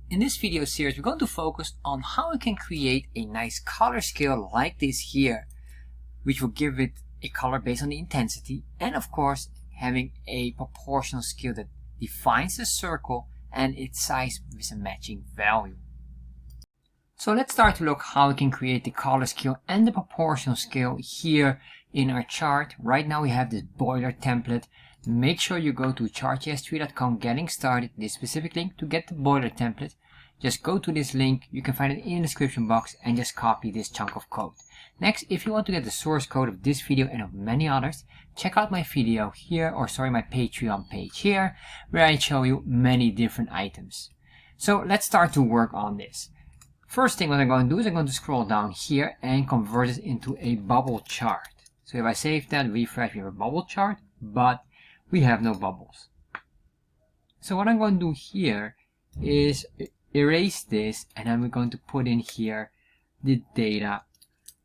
In this video series, we're going to focus on how we can create a nice color scale like this here, which will give it a color based on the intensity, and of course having a proportional scale that defines the circle and its size with a matching value. So let's start to look how we can create the color scale and the proportional scale here in our chart. Right now we have this boiler template. Make sure you go to chartjs3.com getting started, this specific link to get the boiler template. Just go to this link, you can find it in the description box, and just copy this chunk of code. Next, if you want to get the source code of this video and of many others, check out my video here, my Patreon page here, where I show you many different items. So let's start to work on this. First thing what I'm going to do is I'm going to scroll down here and convert it into a bubble chart. So if I save that, refresh, we have a bubble chart, but we have no bubbles. So what I'm going to do here is erase this, and then we're going to put in here the data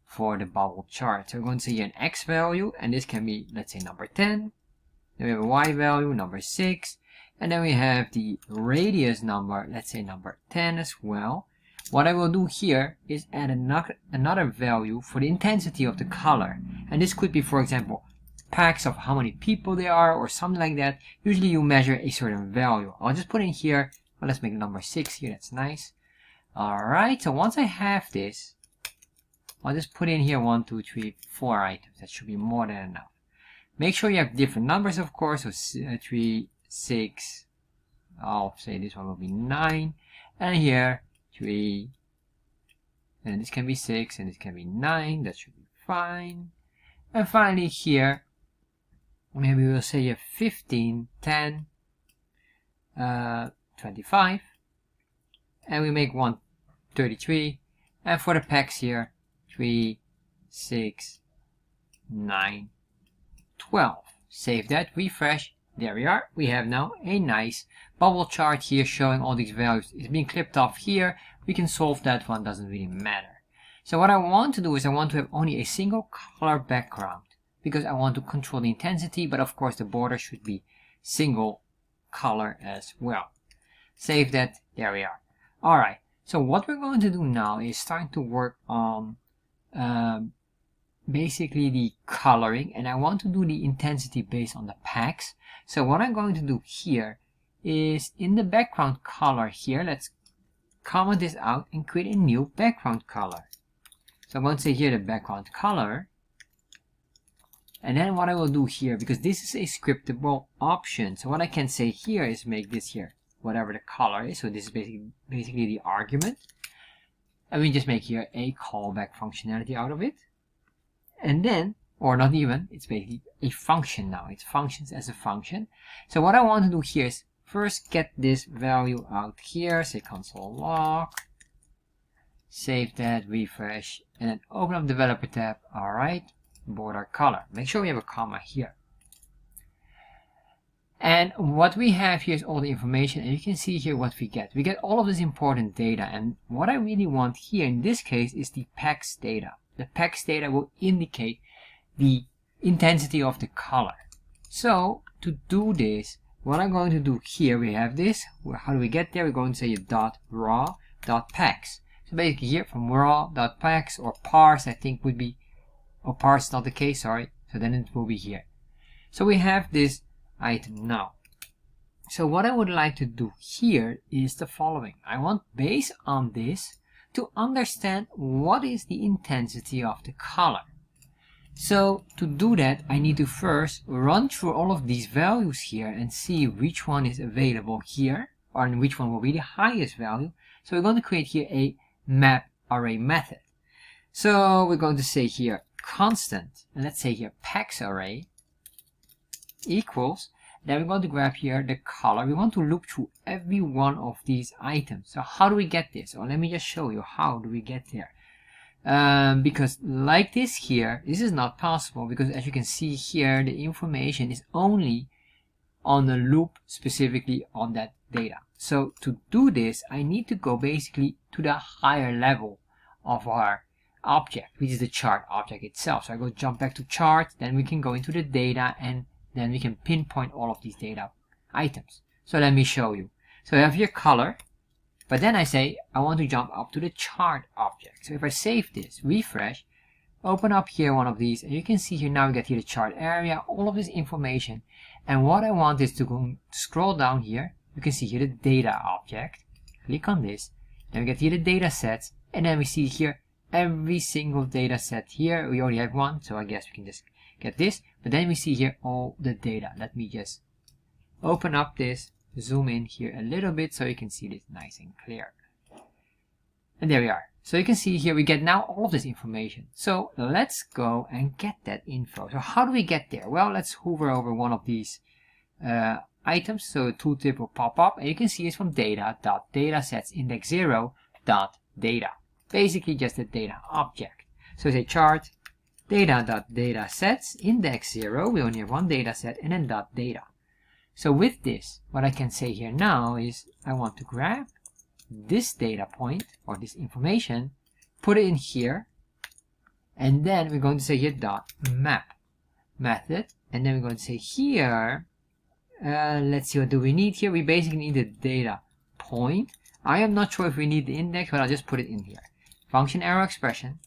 for the bubble chart. So we're going to say here an X value, and this can be, let's say, number 10. Then we have a Y value, number 6. And then we have the radius number, let's say number 10 as well. What I will do here is add another value for the intensity of the color. And this could be, for example, packs of how many people there are or something like that. Usually you measure a certain value. I'll just put in here, well, let's make number 6 here, that's nice. Alright, so once I have this, I'll just put in here 1, 2, 3, 4 items. That should be more than enough. Make sure you have different numbers, of course, so 3, 6, I'll say this one will be 9, and here 3, and this can be 6, and this can be 9, that should be fine. And finally here, maybe we'll say here 15, 10, 25, and we make 1, 33, and for the packs here, 3, 6, 9, 12. Save that, refresh. There we are. We have now a nice bubble chart here showing all these values. It's being clipped off here. We can solve that one, doesn't really matter. So what I want to do is I want to have only a single color background because I want to control the intensity, but of course the border should be single color as well. Save that. There we are. Alright, so what we're going to do now is start to work on basically the coloring, and I want to do the intensity based on the packs. So what I'm going to do here is in the background color here, let's comment this out and create a new background color. So I'm going to say here the background color, and then what I will do here, because this is a scriptable option, so what I can say here is make this here whatever the color is. So this is basically the argument, and we just make here a callback functionality out of it. And then, or not even, it's basically a function now. It functions as a function. So what I want to do here is first get this value out here, say console log, save that, refresh, and then open up developer tab. Alright, border color. Make sure we have a comma here. And what we have here is all the information, and you can see here what we get. We get all of this important data, and what I really want here in this case is the packs data. The packs data will indicate the intensity of the color. So to do this, what I'm going to do here, we have this. How do we get there? We're going to say .raw.packs. So basically here from raw.packs or parse, I think would be, or parse not the case, sorry. So then it will be here. So we have this item now. So what I would like to do here is the following. I want, based on this, to understand what is the intensity of the color. So to do that, I need to first run through all of these values here and see which one is available here, or which one will be the highest value. So we're going to create here a map array method. So we're going to say here constant, and let's say here packs array equals, then we're going to grab here the color. We want to loop through every one of these items. So how do we get this? Or let me just show you how do we get there. Because like this here, this is not possible, because as you can see here, the information is only on the loop specifically on that data. So to do this, I need to go basically to the higher level of our object, which is the chart object itself. So I go jump back to chart, then we can go into the data, and then we can pinpoint all of these data items. So let me show you. So I have here color, But then I say, I want to jump up to the chart object. So if I save this, refresh, open up here one of these, and you can see here now we get here the chart area, all of this information. And what I want is to go scroll down here. You can see here the data object. Click on this. Then we get here the data sets, and then we see here every single data set here. We already have one, so I guess we can just get this. But then we see here all the data. Let me just open up this, zoom in here a little bit so you can see this nice and clear. And there we are. So you can see here we get now all of this information. So let's go and get that info. So how do we get there? Well, let's hover over one of these items. So a tooltip will pop up, and you can see it's from data.datasets index 0.data. Basically just a data object. So say chart data.datasets index 0. We only have one data set, and then .data. So with this, what I can say here now is I want to grab this data point or this information, put it in here, and then we're going to say here .map method, and then we're going to say here, let's see, what do we need here? We basically need the data point. I am not sure if we need the index, but I'll just put it in here. Function arrow expression,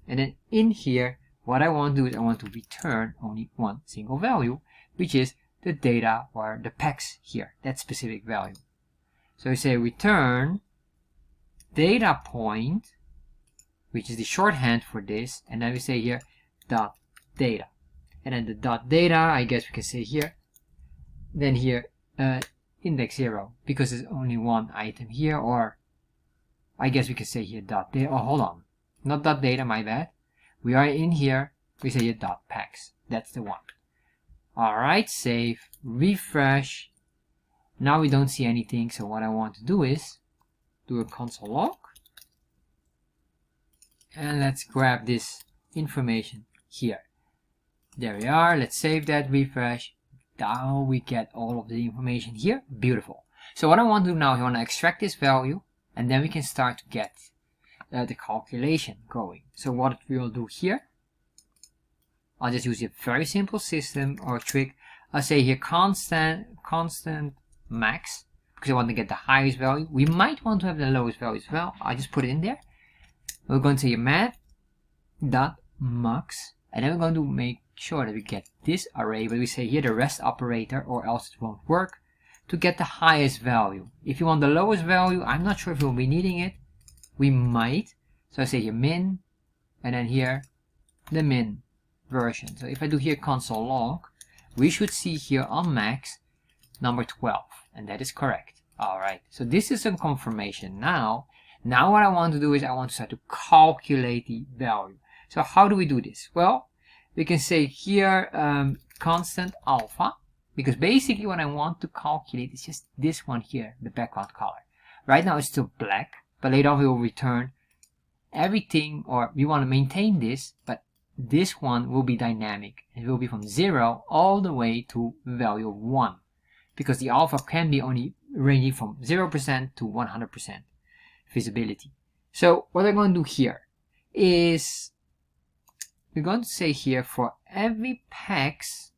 and then in here, what I want to do is I want to return only one single value, which is the data or the pex here, that specific value. So we say return data point, which is the shorthand for this, and then we say here .data, and then the .data, I guess we can say here, then here index 0, because there's only one item here, or I guess we can say here .data. Oh, hold on, not .data, my bad. We are in here. We say here .pex. That's the one. All right, save, refresh. Now we don't see anything, so what I want to do is do a console log, and let's grab this information here. There we are. Let's save that, refresh. Now we get all of the information here. Beautiful. So what I want to do now is I want to extract this value, and then we can start to get the calculation going. So what we will do here, I'll just use a very simple system or trick. I'll say here constant max, because I want to get the highest value. We might want to have the lowest value as well. I'll just put it in there. We're going to say math dot max, and then we're going to make sure that we get this array, but we say here the rest operator, or else it won't work, to get the highest value. If you want the lowest value, I'm not sure if we'll be needing it. We might. So I say here min, and then here the min version. So if I do here console log, we should see here on max number 12, and that is correct. All right, so this is a confirmation. Now what I want to do is I want to start to calculate the value. So how do we do this? Well, we can say here constant alpha, because basically what I want to calculate is just this one here, the background color. Right now it's still black, but later on we will return everything, or we want to maintain this, but this one will be dynamic. It will be from 0 all the way to value of 1, because the alpha can be only ranging from 0% to 100% visibility. So what I'm going to do here is we're going to say here for every pex,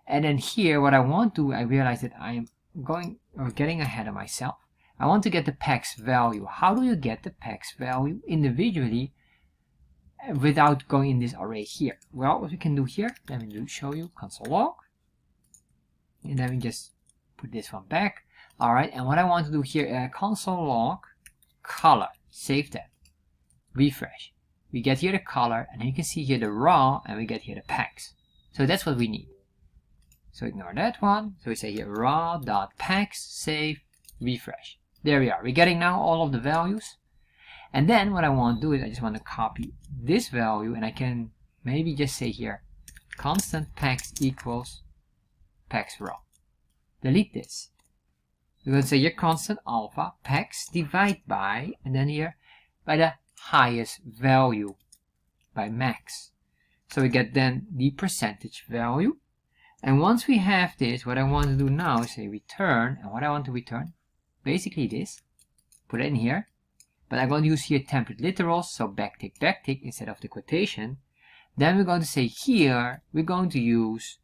and then here what I want to, I realize that I am getting ahead of myself. I want to get the pex value. How do you get the pex value individually without going in this array here? Well, what we can do here, let me show you console log, and then we just put this one back. All right, and what I want to do here, console log color, save that, refresh. We get here the color, and then you can see here the raw, and we get here the pex. So that's what we need. So ignore that one. So we say here raw.pex, save, refresh. There we are. We're getting now all of the values. And then what I want to do is I just want to copy this value, and I can maybe just say here constant pex equals pex raw. Delete this. We're going to say here constant alpha pex divide by, and then here by the highest value, by max. So we get then the percentage value. And once we have this, what I want to do now is say return, and what I want to return, basically this, put it in here, but I'm going to use here template literals, so backtick instead of the quotation. Then we're going to say here, we're going to use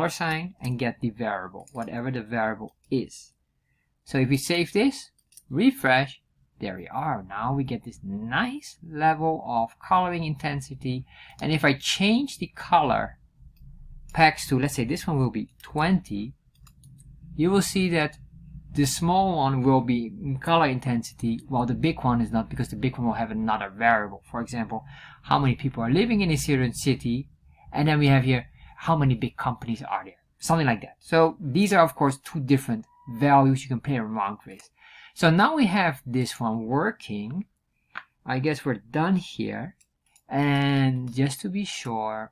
$sign and get the variable, whatever the variable is. So if we save this, refresh, there we are. Now we get this nice level of coloring intensity. And if I change the color packs to, let's say this one will be 20, you will see that the small one will be in color intensity while the big one is not, because the big one will have another variable. For example, how many people are living in a certain city, and then we have here how many big companies are there, something like that. So these are of course two different values you can play around with. So now we have this one working. I guess we're done here, and just to be sure,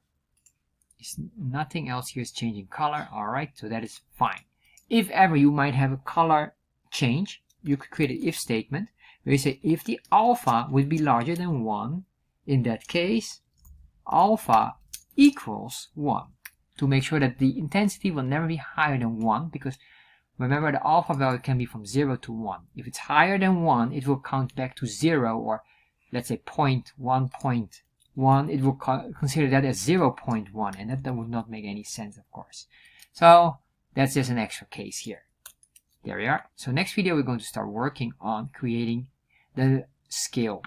nothing else here is changing color. Alright, so that is fine. If ever you might have a color change, you could create an if statement where you say if the alpha would be larger than 1, in that case alpha equals 1, to make sure that the intensity will never be higher than 1, because remember the alpha value can be from 0 to 1. If it's higher than 1, it will count back to 0, or let's say 0.1.1, it will consider that as 0.1, and that would not make any sense, of course. So that's just an extra case here. There we are. So next video we're going to start working on creating the scale